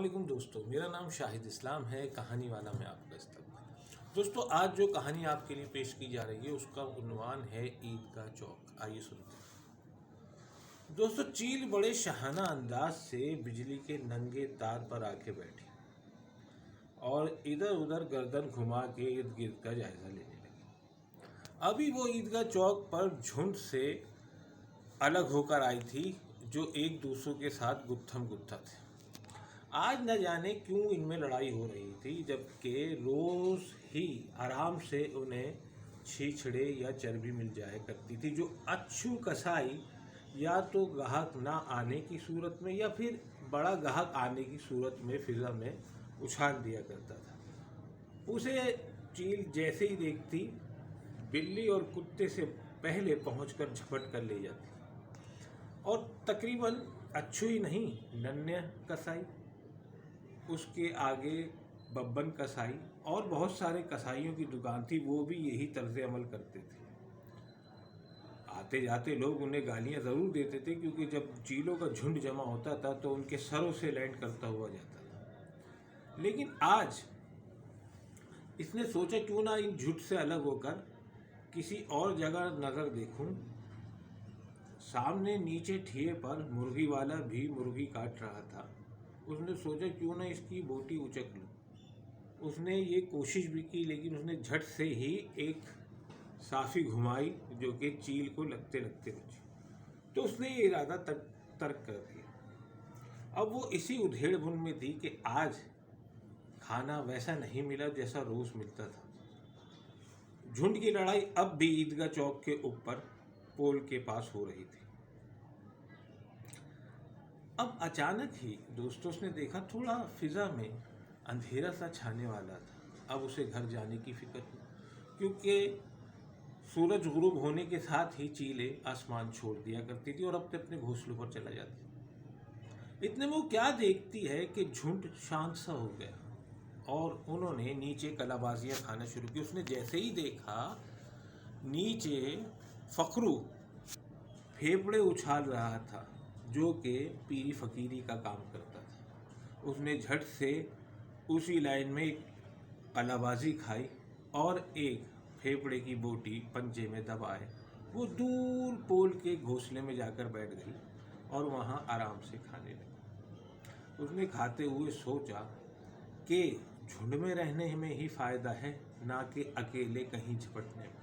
अस्सलामुअलैकुम दोस्तों, मेरा नाम शाहिद इस्लाम है। कहानी वाला में आपका इस्तकबाल। दोस्तों, आज जो कहानी आपके लिए पेश की जा रही है उसका उन्वान है ईदगाह चौक। आइए सुनते हैं। दोस्तों, चील बड़े शाहाना अंदाज से बिजली के नंगे तार पर आके बैठी और इधर उधर गर्दन घुमा के इर्द गिर्द का जायजा लेने लगी। अभी वो ईदगाह चौक पर झुंड से अलग होकर आई थी जो एक दूसरों के साथ गुत्थम गुत्था थे। आज न जाने क्यों इनमें लड़ाई हो रही थी, जबकि रोज़ ही आराम से उन्हें छीछड़े या चर्बी मिल जाया करती थी, जो अच्छू कसाई या तो गाहक ना आने की सूरत में या फिर बड़ा गाहक आने की सूरत में फिजा में उछाल दिया करता था। उसे चील जैसे ही देखती, बिल्ली और कुत्ते से पहले पहुंचकर झपट कर ले जाती और तकरीबन अच्छू ही नहीं, नन्हे कसाई, उसके आगे बब्बन कसाई और बहुत सारे कसाईयों की दुकान थी, वो भी यही तर्ज अमल करते थे। आते जाते लोग उन्हें गालियां ज़रूर देते थे, क्योंकि जब चीलों का झुंड जमा होता था तो उनके सरों से लैंड करता हुआ जाता था। लेकिन आज इसने सोचा, क्यों ना इन झुंड से अलग होकर किसी और जगह नज़र देखूं। सामने नीचे ठिए पर मुर्गी वाला भी मुर्गी काट रहा था। उसने सोचा, क्यों ना इसकी बोटी उचक लूं। उसने ये कोशिश भी की, लेकिन उसने झट से ही एक साफ़ी घुमाई जो कि चील को लगते लगते बची। तो उसने ये इरादा तर्क कर दिया। अब वो इसी उधेड़-बुन में थी कि आज खाना वैसा नहीं मिला जैसा रोज़ मिलता था। झुंड की लड़ाई अब भी ईदगाह चौक के ऊपर पोल के पास हो रही थी। अब अचानक ही दोस्तों उसने देखा, थोड़ा फिजा में अंधेरा सा छाने वाला था। अब उसे घर जाने की फिक्र हुई, क्योंकि सूरज गुरूब होने के साथ ही चीलें आसमान छोड़ दिया करती थी और अपने अपने घोंसलों पर चला जाती। इतने में वो क्या देखती है कि झुंड शांत सा हो गया और उन्होंने नीचे कलाबाजियाँ खाना शुरू की। उसने जैसे ही देखा, नीचे फखरू फेफड़े उछाल रहा था, जो कि पीरी फकीरी का काम करता था। उसने झट से उसी लाइन में एक कलाबाजी खाई और एक फेफड़े की बोटी पंजे में दबाए वो दूर पोल के घोंसले में जाकर बैठ गई और वहाँ आराम से खाने लगी। उसने खाते हुए सोचा कि झुंड में रहने में ही फ़ायदा है, ना कि अकेले कहीं झपटने में।